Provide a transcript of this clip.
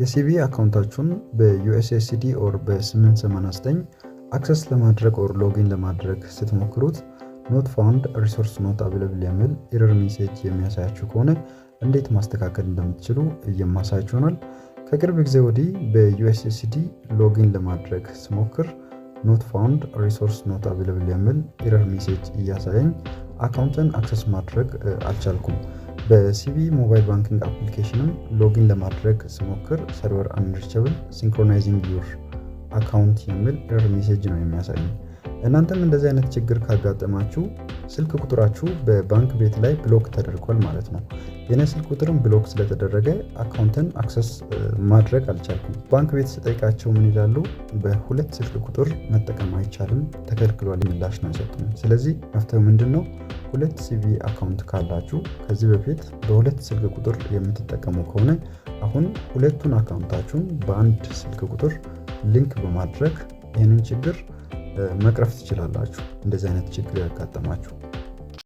የሲቢ አካውንታችሁን በዩኤስኤስዲ ኦር በ889 አክሰስ ለማድረግ ኦር ሎጊን ለማድረግ ስትሞክሩት ኖት ፋውንድ ሪሶርስ ኖት አቬለብል የሚል ኤረር ሜሴጅ የሚያሳያችሁ ከሆነ እንዴት ማስተካከል እንደምትችሉ እየማሳያችሁ ይሆናል። ከቅርብ ጊዜ ወዲህ በዩኤስኤስዲ ሎጊን ለማድረግ ስሞክር ኖት ፋውንድ ሪሶርስ ኖት አቬለብል የሚል ኤረር ሜሴጅ እያሳየኝ አካውንትን አክሰስ ማድረግ አልቻልኩም። በሲቢ ሞባይል ባንኪንግ አፕሊኬሽንም ሎጊን ለማድረግ ስሞክር ሰርቨር አንሪቸብል ሲንክሮናይዚንግ ዩር አካውንት የሚል ኤረር ሜሴጅ ነው የሚያሳየኝ። እናንተም እንደዚህ አይነት ችግር ካጋጠማችሁ ስልክ ቁጥራችሁ በባንክ ቤት ላይ ብሎክ ተደርጓል ማለት ነው። የኔ ስልክ ቁጥርም ብሎክ ስለተደረገ አካውንትን አክሰስ ማድረግ አልቻልኩም። ባንክ ቤት ስጠይቃቸው ምን ይላሉ? በሁለት ስልክ ቁጥር መጠቀም አይቻልም፣ ተከልክሏል ምላሽ ነው የሰጡኝ። ስለዚህ መፍትሄው ምንድነው? ሁለት ሲቢ አካውንት ካላችሁ ከዚህ በፊት በሁለት ስልክ ቁጥር የምትጠቀሙ ከሆነ አሁን ሁለቱን አካውንታችሁን በአንድ ስልክ ቁጥር ሊንክ በማድረግ ይህንን ችግር መቅረፍ ትችላላችሁ። እንደዚህ አይነት ችግር ያጋጠማችሁ